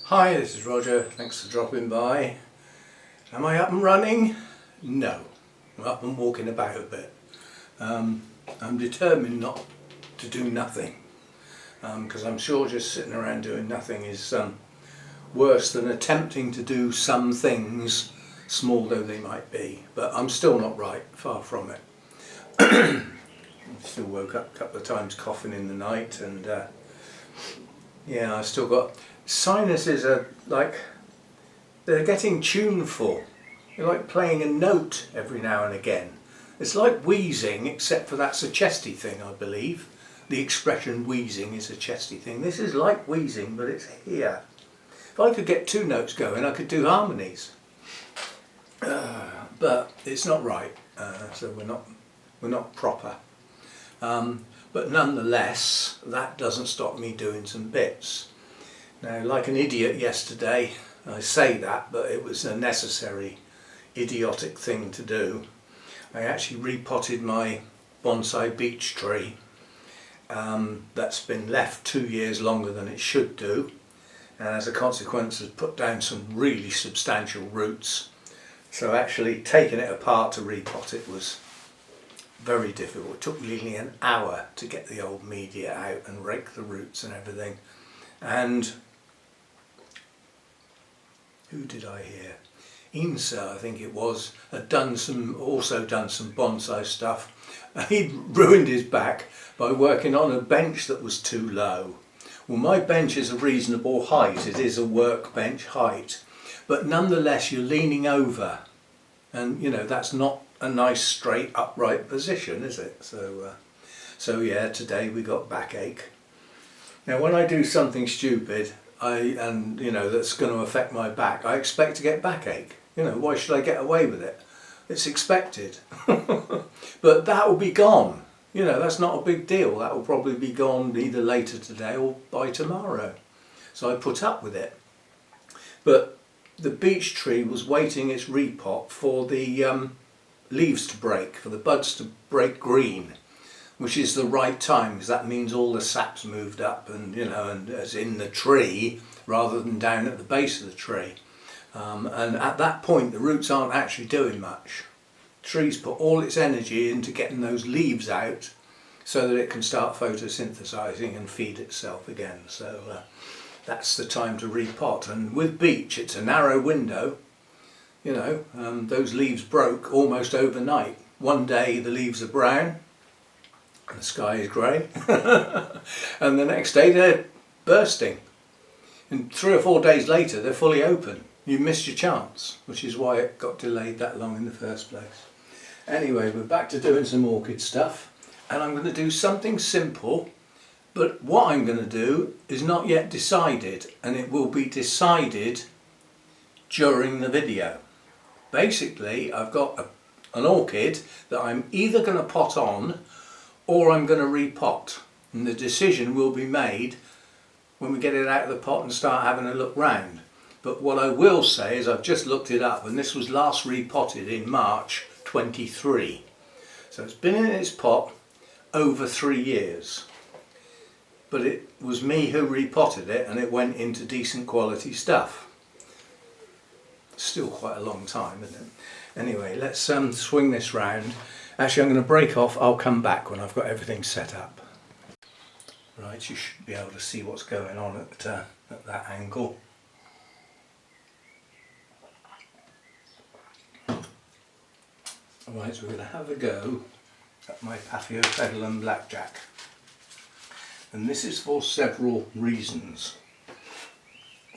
Hi, this is Roger. Thanks for dropping by. Am I up and running? No. I'm up and walking about a bit. I'm determined not to do nothing because I'm sure just sitting around doing nothing is worse than attempting to do some things, small though they might be. But I'm still not right, far from it. I still woke up a couple of times coughing in the night, and yeah, I still got sinuses are like they're getting tuneful. They're like playing a note every now and again. It's like wheezing, except for that's a chesty thing, I believe. The expression wheezing is a chesty thing. This is like wheezing, but it's here. If I could get two notes going, I could do harmonies. But it's not right, so we're not proper. But nonetheless, that doesn't stop me doing some bits. Now, like an idiot yesterday, I say that, but it was a necessary idiotic thing to do. I actually repotted my bonsai beech tree that's been left 2 years longer than it should do, and as a consequence has put down some really substantial roots. So actually taking it apart to repot it was very difficult. It took nearly an hour to get the old media out and rake the roots and everything. And who did I hear? Insa, I think it was, had also done some bonsai stuff. He'd ruined his back by working on a bench that was too low. Well, my bench is a reasonable height. It is a workbench height, but nonetheless you're leaning over, and you know that's not a nice straight upright position, is it? So yeah, today we got backache. Now when I do something stupid that's going to affect my back, I expect to get backache. You know, why should I get away with it? It's expected. But that will be gone. You know, that's not a big deal. That will probably be gone either later today or by tomorrow. So I put up with it. But the beech tree was waiting its repot for the leaves to break, for the buds to break green, which is the right time, because that means all the sap's moved up and as in the tree rather than down at the base of the tree. And at that point the roots aren't actually doing much. The tree's put all its energy into getting those leaves out so that it can start photosynthesizing and feed itself again. So that's the time to repot. And with beech it's a narrow window. Those leaves broke almost overnight. One day the leaves are brown and the sky is grey and the next day they're bursting, and 3 or 4 days later they're fully open. You missed your chance, which is why it got delayed that long in the first place. Anyway, we're back to doing some orchid stuff, and I'm going to do something simple, but what I'm going to do is not yet decided, and it will be decided during the video. Basically, I've got an orchid that I'm either going to pot on or I'm going to repot, and the decision will be made when we get it out of the pot and start having a look round. But what I will say is I've just looked it up, and this was last repotted in March 23. So it's been in its pot over 3 years. But it was me who repotted it, and it went into decent quality stuff. Still quite a long time, isn't it? Anyway, let's swing this round. Actually, I'm going to break off. I'll come back when I've got everything set up. Right, you should be able to see what's going on at that angle. Right, so we're going to have a go at my Paphiopedilum blackjack. And this is for several reasons.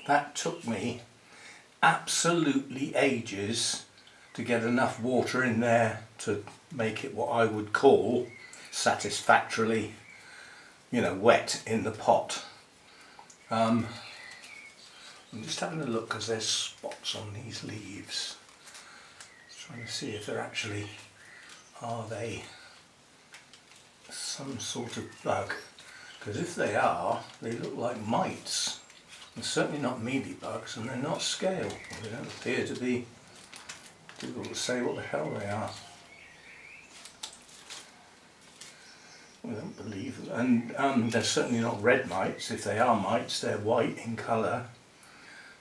That took me absolutely ages to get enough water in there to make it what I would call satisfactorily, wet in the pot. I'm just having a look because there's spots on these leaves. Trying to see if are they some sort of bug, because if they are, they look like mites. They're certainly not mealybugs, and they're not scale. They don't appear to be. Difficult to say what the hell they are. I don't believe them. And they're certainly not red mites. If they are mites, they're white in colour.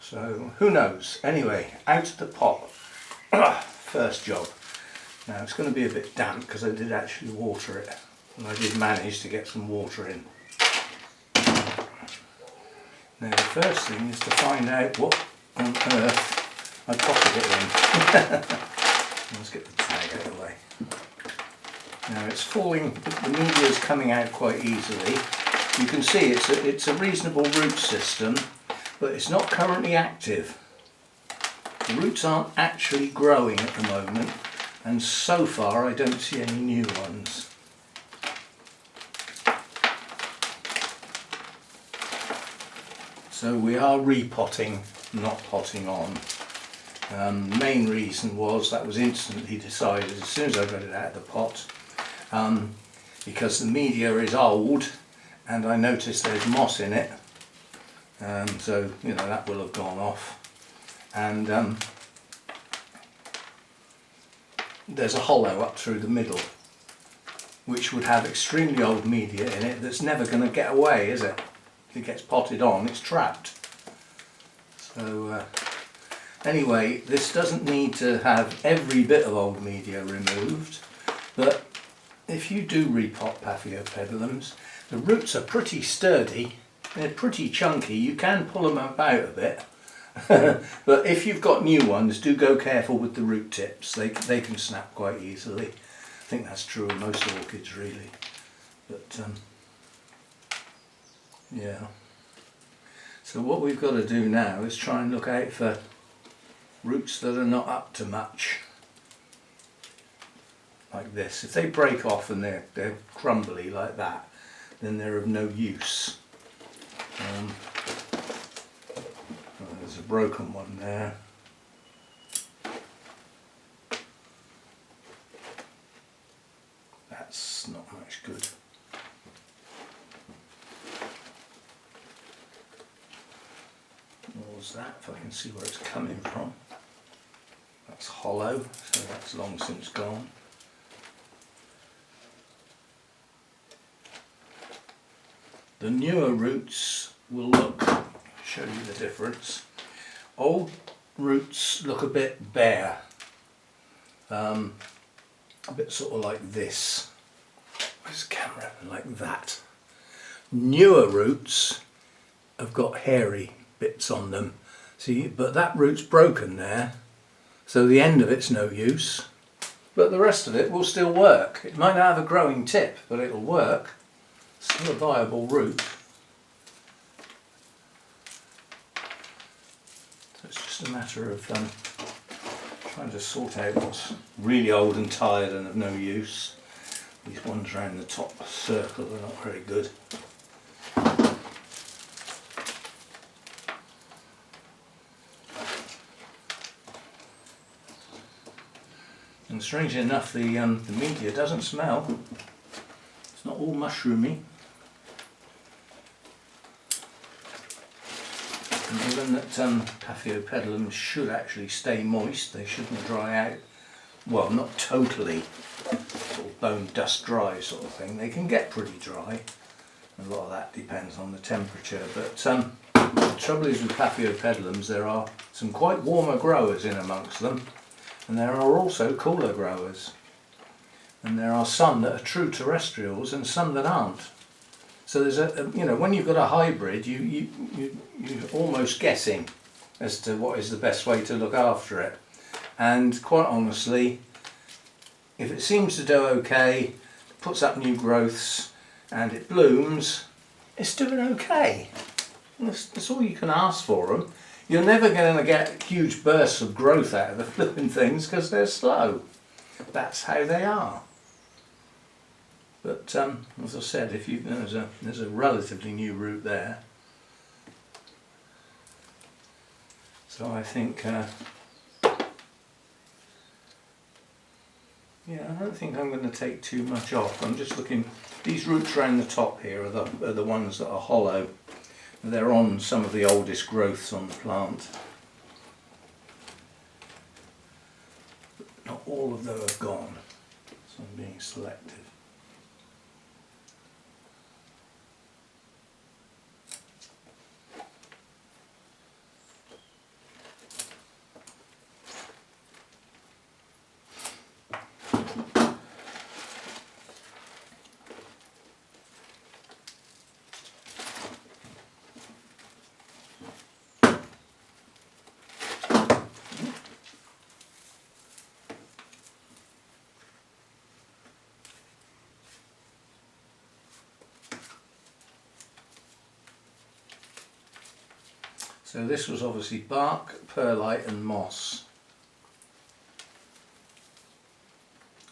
So who knows? Anyway, out of the pot. First job. Now it's going to be a bit damp because I did actually water it, and I did manage to get some water in. Now the first thing is to find out what on earth I potted it in. Let's get the tag out of the way. Now it's falling, the media is coming out quite easily. You can see it's a reasonable root system, but it's not currently active. The roots aren't actually growing at the moment, and so far I don't see any new ones. So we are repotting, not potting on. The main reason was that was instantly decided as soon as I got it out of the pot, because the media is old and I noticed there's moss in it, so you know that will have gone off, and there's a hollow up through the middle which would have extremely old media in it that's never going to get away, is it? If it gets potted on, it's trapped. So anyway, this doesn't need to have every bit of old media removed, but if you do repot Paphiopedilums, the roots are pretty sturdy, they're pretty chunky, you can pull them about a bit, but if you've got new ones, do go careful with the root tips, they can snap quite easily. I think that's true of most orchids really, but yeah. So what we've got to do now is try and look out for roots that are not up to much. Like this. If they break off and they're crumbly like that, then they're of no use. There's a broken one there. That's not much good. What was that? If I can see where it's coming from. That's hollow, so that's long since gone. The newer roots will look, show you the difference. Old roots look a bit bare, a bit sort of like this. Where's the camera? Like that. Newer roots have got hairy bits on them. See, but that root's broken there, so the end of it's no use, but the rest of it will still work. It might not have a growing tip, but it'll work. Still a viable root. So it's just a matter of trying to sort out what's really old and tired and of no use. These ones around the top circle are not very good. And strangely enough, the media doesn't smell. It's not all mushroomy. And given that Paphiopedilums should actually stay moist, they shouldn't dry out, well, not totally sort of bone dust dry sort of thing. They can get pretty dry. A lot of that depends on the temperature, but the trouble is with Paphiopedilums, there are some quite warmer growers in amongst them, and there are also cooler growers. And there are some that are true terrestrials and some that aren't. So there's you know, when you've got a hybrid, you're almost guessing as to what is the best way to look after it. And quite honestly, if it seems to do okay, puts up new growths and it blooms, it's doing okay. That's all you can ask for them. You're never going to get huge bursts of growth out of the flipping things because they're slow. That's how they are. But as I said, if you there's a relatively new root there, so I think yeah, I don't think I'm going to take too much off. I'm just looking. These roots around the top here are the ones that are hollow. They're on some of the oldest growths on the plant. But not all of them have gone, so I'm being selective. So this was obviously bark, perlite and moss.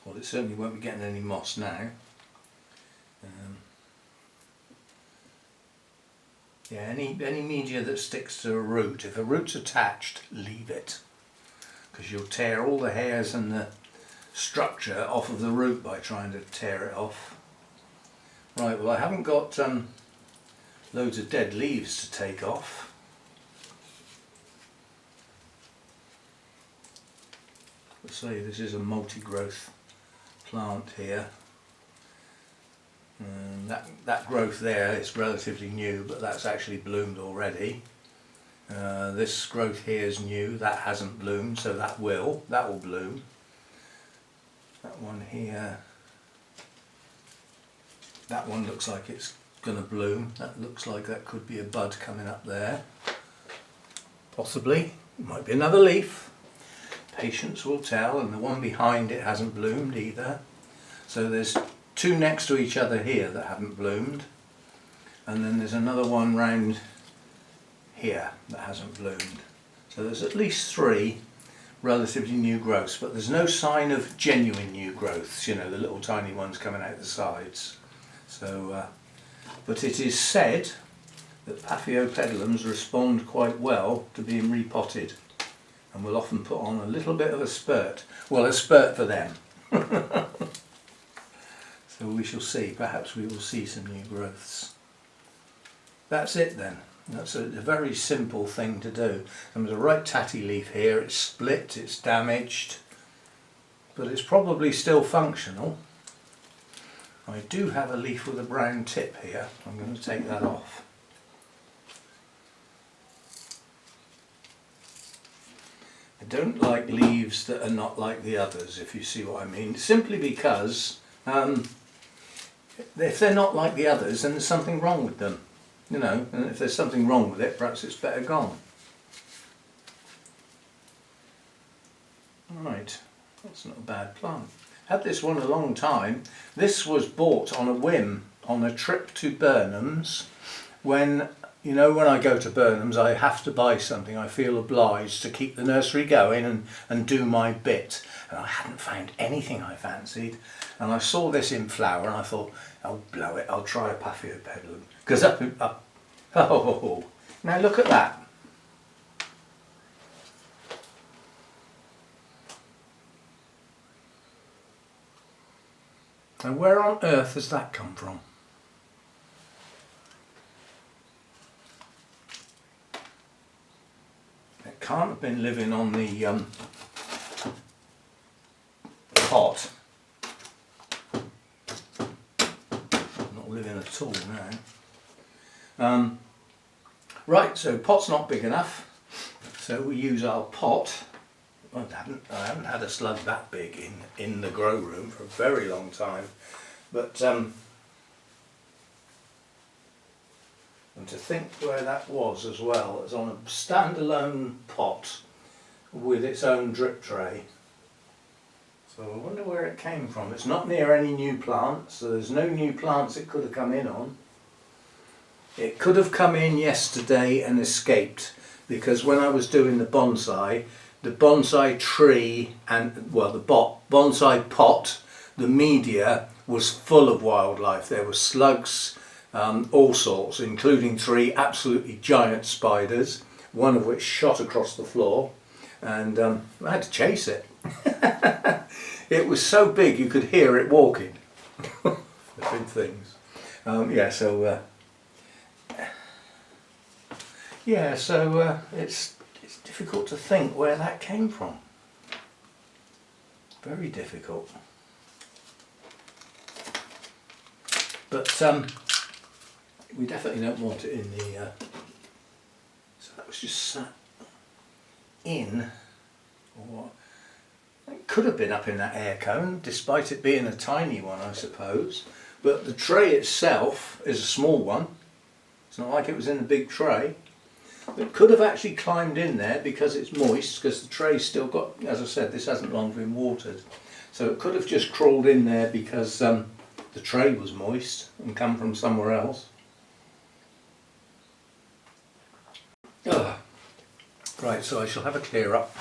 Well, it certainly won't be getting any moss now. Yeah, any media that sticks to a root, if a root's attached, leave it, because you'll tear all the hairs and the structure off of the root by trying to tear it off. Right, well I haven't got loads of dead leaves to take off. Let's say this is a multi-growth plant here. That growth there is relatively new, but that's actually bloomed already. This growth here is new, that hasn't bloomed, so that will bloom. That one here, that one looks like it's going to bloom. That looks like that could be a bud coming up there. Possibly, it might be another leaf. Patience will tell, and the one behind it hasn't bloomed either. So there's two next to each other here that haven't bloomed, and then there's another one round here that hasn't bloomed. So there's at least three relatively new growths, but there's no sign of genuine new growths, you know, the little tiny ones coming out the sides. So, but it is said that Paphiopedilums respond quite well to being repotted, and will often put on a little bit of a spurt. Well, a spurt for them. So we shall see, perhaps we will see some new growths. That's it then. That's a very simple thing to do. There's a right tatty leaf here, it's split, it's damaged, but it's probably still functional. I do have a leaf with a brown tip here, I'm going to take that off. I don't like leaves that are not like the others, if you see what I mean, simply because if they're not like the others, then there's something wrong with them, you know, and if there's something wrong with it, perhaps it's better gone. Right, that's not a bad plant. Had this one a long time. This was bought on a whim on a trip to Burnham's. When, you know, when I go to Burnham's I have to buy something, I feel obliged to keep the nursery going and do my bit. And I hadn't found anything I fancied, and I saw this in flower and I thought, I'll blow it, I'll try a Paphiopedilum. Because oh, now look at that. And where on earth has that come from? It can't have been living on the pot. Not living at all now. Right, so pot's not big enough, so we use our pot. I haven't had a slug that big in the grow room for a very long time, but and to think where that was as well, it's on a standalone pot with its own drip tray. So I wonder where it came from. It's not near any new plants, so there's no new plants it could have come in on. It could have come in yesterday and escaped, because when I was doing the bonsai tree and, well, the bonsai pot, the media was full of wildlife. There were slugs, all sorts, including 3 absolutely giant spiders, one of which shot across the floor, and I had to chase it. It was so big you could hear it walking. The big things. It's difficult to think where that came from. Very difficult. But we definitely don't want it in the... so that was just sat in, or it could have been up in that air cone, despite it being a tiny one, I suppose. But the tray itself is a small one. It's not like it was in a big tray. It could have actually climbed in there because it's moist, because the tray's still got, as I said, this hasn't long been watered. So it could have just crawled in there because the tray was moist and come from somewhere else. Right, so I shall have a clear up,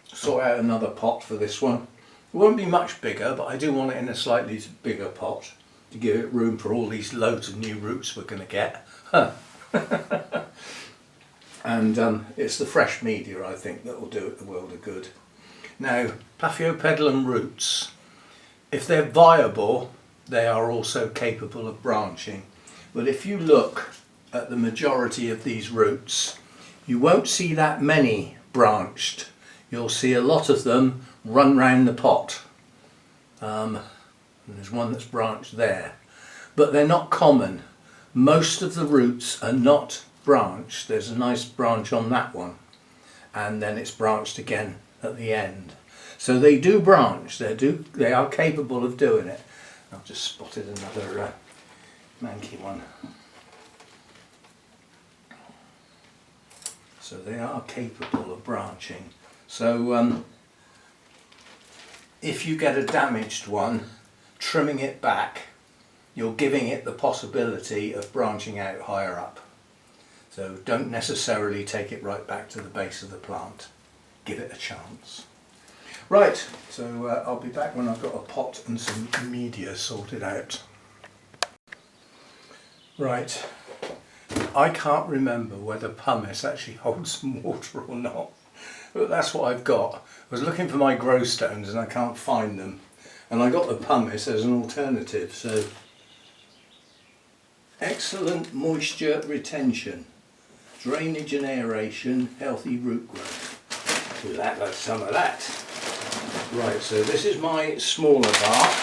sort out another pot for this one. It won't be much bigger, but I do want it in a slightly bigger pot to give it room for all these loads of new roots we're going to get. And it's the fresh media, I think, that will do it the world of good. Now, Paphiopedilum roots, if they're viable, they are also capable of branching. But if you look at the majority of these roots, you won't see that many branched. You'll see a lot of them run round the pot. And there's one that's branched there. But they're not common. Most of the roots are not branched. There's a nice branch on that one. And then it's branched again at the end. So they do branch. They are capable of doing it. I've just spotted another manky one. So they are capable of branching. So if you get a damaged one, trimming it back, you're giving it the possibility of branching out higher up. So don't necessarily take it right back to the base of the plant. Give it a chance. Right, so I'll be back when I've got a pot and some media sorted out. Right, I can't remember whether pumice actually holds some water or not, but that's what I've got. I was looking for my grow stones and I can't find them, and I got the pumice as an alternative. So excellent moisture retention, drainage and aeration, healthy root growth. We'll have some of that. Right, so this is my smaller bark,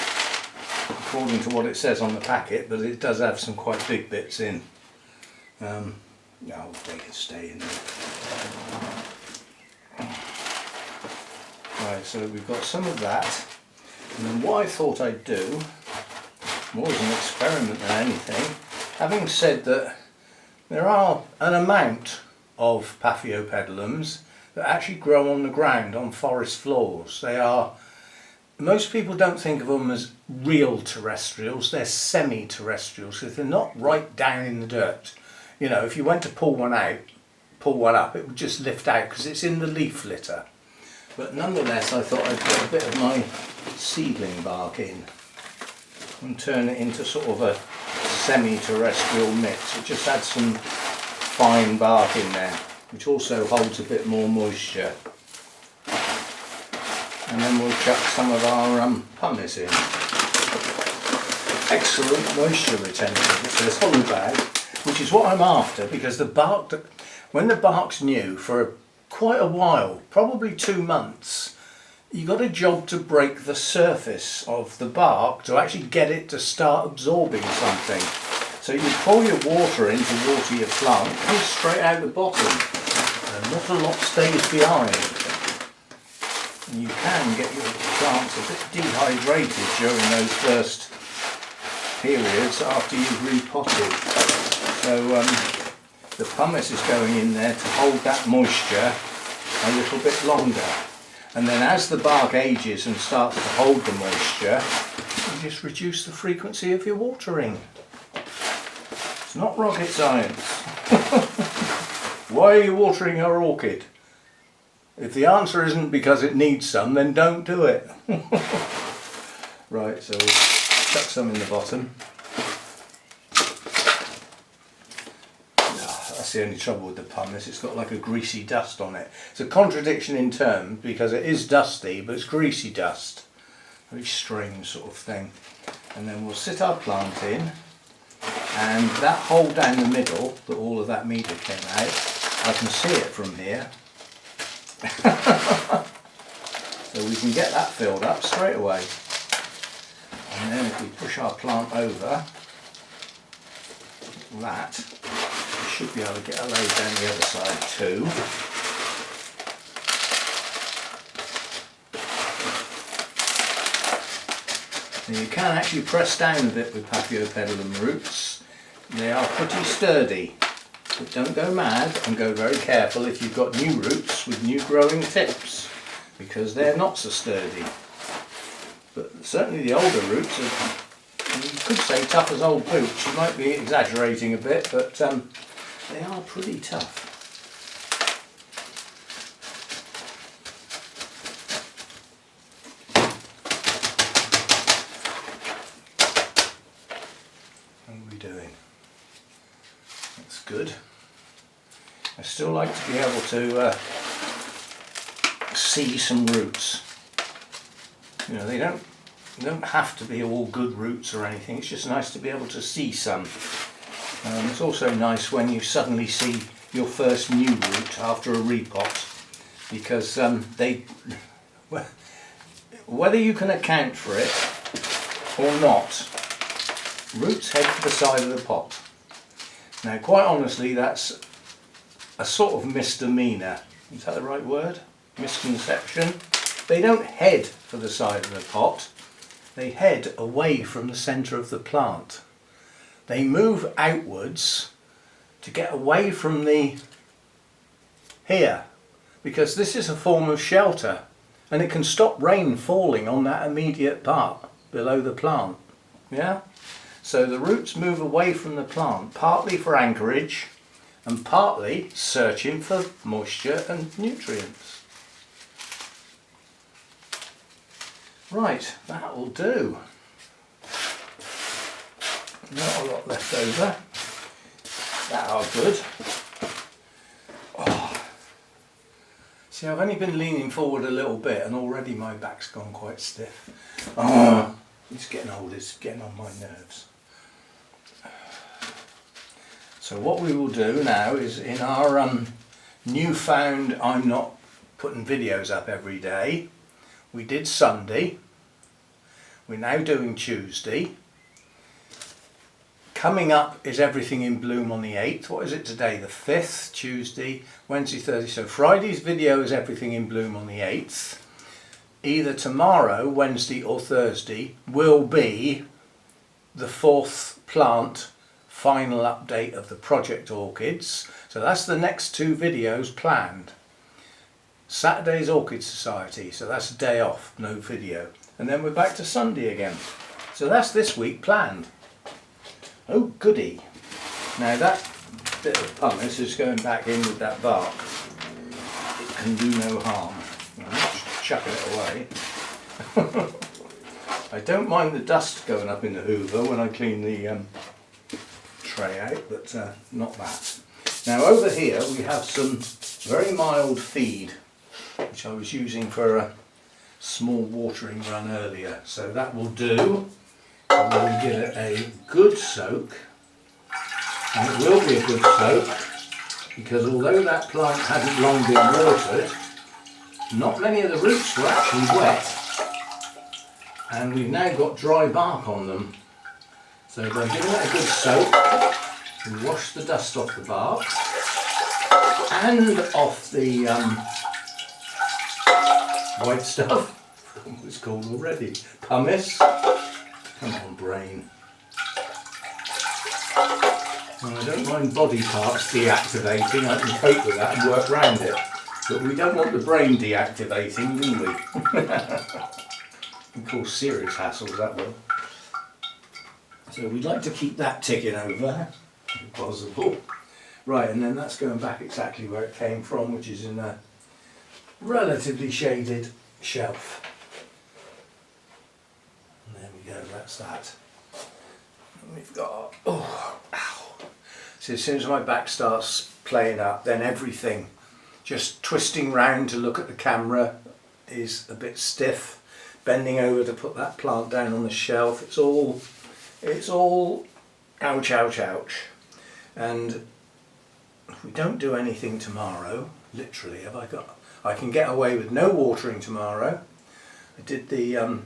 according to what it says on the packet, but it does have some quite big bits in. No, they can stay in there. Right, so we've got some of that, and then what I thought I'd do, more as an experiment than anything, having said that there are an amount of Paphiopedilums that actually grow on the ground on forest floors. They are, most people don't think of them as real terrestrials, they're semi-terrestrials, because they're not right down in the dirt. You know, if you went to pull one up, it would just lift out because it's in the leaf litter. But nonetheless, I thought I'd put a bit of my seedling bark in and turn it into sort of a semi-terrestrial mix. It just adds some fine bark in there, which also holds a bit more moisture. And then we'll chuck some of our pumice in. Excellent moisture retention, it says on the bag, which is what I'm after, because the bark, when the bark's new for quite a while, probably 2 months, you've got a job to break the surface of the bark to actually get it to start absorbing something. So you pour your water in to water your plant, it comes straight out the bottom, and not a lot stays behind. And you can get your plants a bit dehydrated during those first periods after you've repotted. So the pumice is going in there to hold that moisture a little bit longer. And then as the bark ages and starts to hold the moisture, you just reduce the frequency of your watering. It's not rocket science. Why are you watering your orchid? If the answer isn't because it needs some, then don't do it. Right, so we'll chuck some in the bottom. That's the only trouble with the pumice, it's got like a greasy dust on it. It's a contradiction in terms because it is dusty, but it's greasy dust. Very strange sort of thing. And then we'll sit our plant in, and that hole down the middle that all of that media came out, I can see it from here. So we can get that filled up straight away. And then if we push our plant over that, we should be able to get a load down the other side too. And you can actually press down a bit with Paphiopedilum roots. They are pretty sturdy. But don't go mad, and go very careful if you've got new roots with new growing tips, because they're not so sturdy. But certainly the older roots are, you could say, tough as old boots. You might be exaggerating a bit, but they are pretty tough. are we doing? That's good. I still like to be able to see some roots. You know, they don't have to be all good roots or anything. It's just nice to be able to see some. It's also nice when you suddenly see your first new root after a repot, because whether you can account for it or not, roots head for the side of the pot. Now, quite honestly, that's a sort of misdemeanor. Is that the right word? Misconception. They don't head for the side of the pot. They head away from the centre of the plant. They move outwards to get away from here, because this is a form of shelter and it can stop rain falling on that immediate part below the plant. Yeah? So the roots move away from the plant, partly for anchorage and partly searching for moisture and nutrients. Right, that will do. Not a lot left over. That are good. Oh. See, I've only been leaning forward a little bit and already my back's gone quite stiff. Oh, it's getting old, it's getting on my nerves. So what we will do now is, in our newfound, I'm not putting videos up every day. We did Sunday. We're now doing Tuesday. Coming up is Everything in Bloom on the 8th. What is it today? The 5th, Tuesday, Wednesday, Thursday. So Friday's video is Everything in Bloom on the 8th. Either tomorrow, Wednesday or Thursday will be the 4th plant final update of the Project Orchids. So that's the next 2 videos planned. Saturday's Orchid Society, so that's a day off, no video. And then we're back to Sunday again. So that's this week planned. Oh goody. Now that bit of pumice is going back in with that bark. It can do no harm. I'm just chucking it away. I don't mind the dust going up in the hoover when I clean the tray out, but not that. Now over here we have some very mild feed, which I was using for a small watering run earlier. So that will do. And we'll give it a good soak. And it will be a good soak, because although that plant hadn't long been watered, not many of the roots were actually wet. And we've now got dry bark on them. So by giving it a good soak, we wash the dust off the bark and off the white stuff. What it's called already? Pumice. Come on, brain. Well, I don't mind body parts deactivating. I can cope with that and work around it. But we don't want the brain deactivating, do we? Of course, serious hassles, that will. So we'd like to keep that ticking over, if possible. Right, and then that's going back exactly where it came from, which is in a relatively shaded shelf. And there we go, that's that. And we've got, oh, ow. So as soon as my back starts playing up, then everything, just twisting round to look at the camera is a bit stiff. Bending over to put that plant down on the shelf, it's all ouch, ouch, ouch. And if we don't do anything tomorrow, literally, I can get away with no watering tomorrow. I did the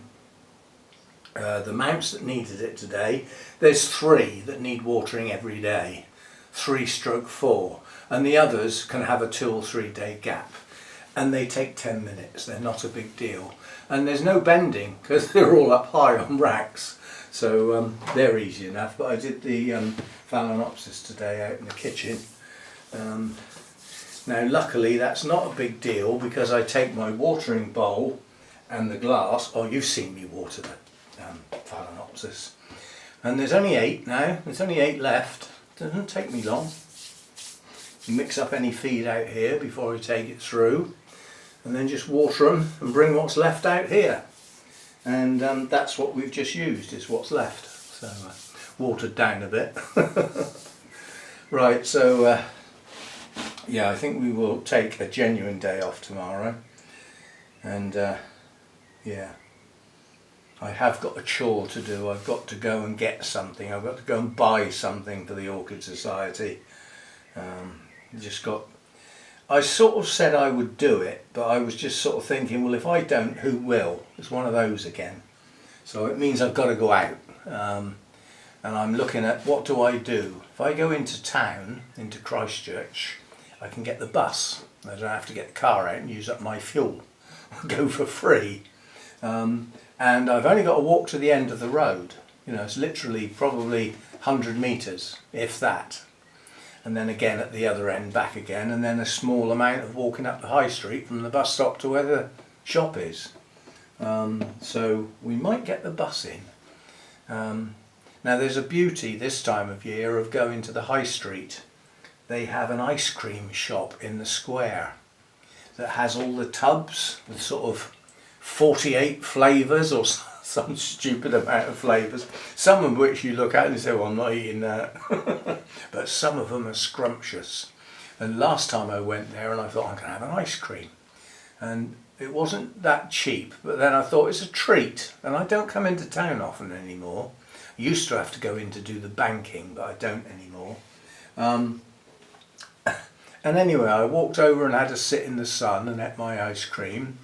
mounts that needed it today. There's 3 that need watering every day, 3/4, and the others can have a 2 or 3 day gap. And they take 10 minutes, they're not a big deal. And there's no bending because they're all up high on racks. So they're easy enough. But I did the Phalaenopsis today out in the kitchen. Now luckily that's not a big deal, because I take my watering bowl and the glass. Oh, you've seen me water the Phalaenopsis. And there's only 8 now, there's only 8 left. Doesn't take me long. Mix up any feed out here before I take it through, and then just water them and bring what's left out here. And that's what we've just used, is what's left. So watered down a bit. Right, so yeah, I think we will take a genuine day off tomorrow, and yeah, I have got a chore to do. I've got to go and get something. I've got to go and buy something for the Orchid Society. I sort of said I would do it, but I was just sort of thinking, well, if I don't, who will? It's one of those again. So it means I've got to go out. And I'm looking at, what do I do? If I go into town, into Christchurch, I can get the bus. I don't have to get the car out and use up my fuel. Go for free. And I've only got to walk to the end of the road. You know, it's literally probably 100 metres, if that. And then again at the other end, back again, and then a small amount of walking up the high street from the bus stop to where the shop is. So we might get the bus in. Now there's a beauty this time of year of going to the high street. They have an ice cream shop in the square that has all the tubs with sort of 48 flavours or some stupid amount of flavours, some of which you look at and say, well, I'm not eating that. But some of them are scrumptious. And last time I went there and I thought, I'm going to have an ice cream. And it wasn't that cheap, but then I thought it's a treat. And I don't come into town often anymore. I used to have to go in to do the banking, but I don't anymore. And anyway, I walked over and had to sit in the sun and ate my ice cream.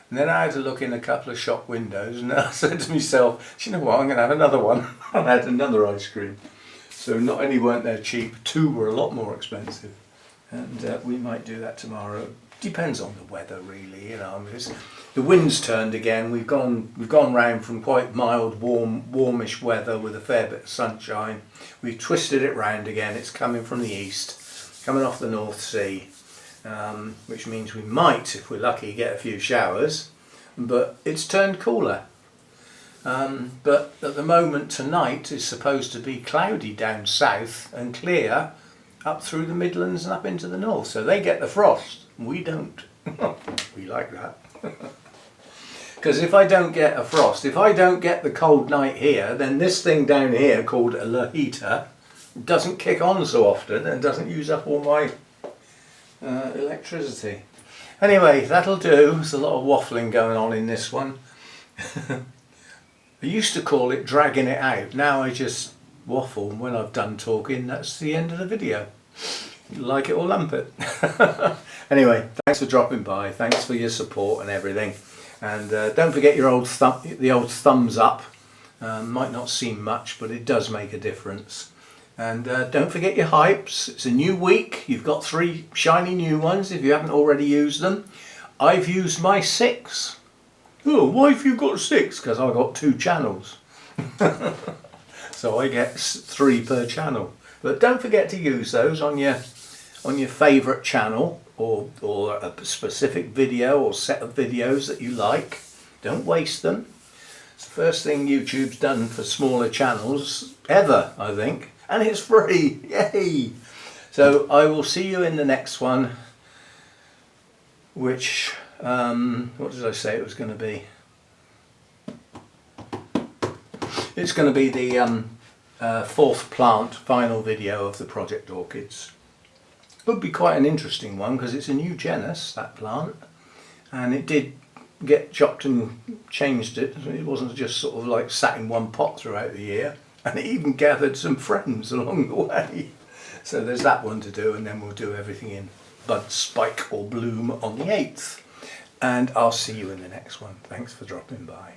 And then I had to look in a couple of shop windows and I said to myself, do you know what, I'm going to have another one. I had another ice cream. So not only weren't they cheap, two were a lot more expensive. And we might do that tomorrow. Depends on the weather really, you know. The wind's turned again. We've gone round from quite mild, warmish weather with a fair bit of sunshine. We've twisted it round again. It's coming from the east, coming off the North Sea. Which means we might, if we're lucky, get a few showers, but it's turned cooler. But at the moment tonight is supposed to be cloudy down south and clear up through the Midlands and up into the north, so they get the frost. We don't. We like that. Because if I don't get a frost, if I don't get the cold night here, then this thing down here called a heater doesn't kick on so often and doesn't use up all my electricity. Anyway, that'll do. There's a lot of waffling going on in this one. I used to call it dragging it out. Now I just waffle, and when I've done talking, that's the end of the video. You like it or lump it. Anyway, thanks for dropping by. Thanks for your support and everything. And don't forget your old thumbs up. Might not seem much, but it does make a difference. And don't forget your hypes. It's a new week. You've got 3 shiny new ones if you haven't already used them. I've used my 6. Oh, why have you got 6? Because I've got 2 channels. So I get 3 per channel. But don't forget to use those on your favourite channel or a specific video or set of videos that you like. Don't waste them. It's the first thing YouTube's done for smaller channels ever, I think. And it's free, yay! So I will see you in the next one, which, what did I say it was going to be? It's going to be the 4th plant final video of the Project Orchids. It would be quite an interesting one because it's a new genus, that plant, and it did get chopped and changed. It wasn't just sort of like sat in one pot throughout the year. And it even gathered some friends along the way. So there's that one to do, and then we'll do everything in bud, spike or bloom on the 8th. And I'll see you in the next one. Thanks for dropping by.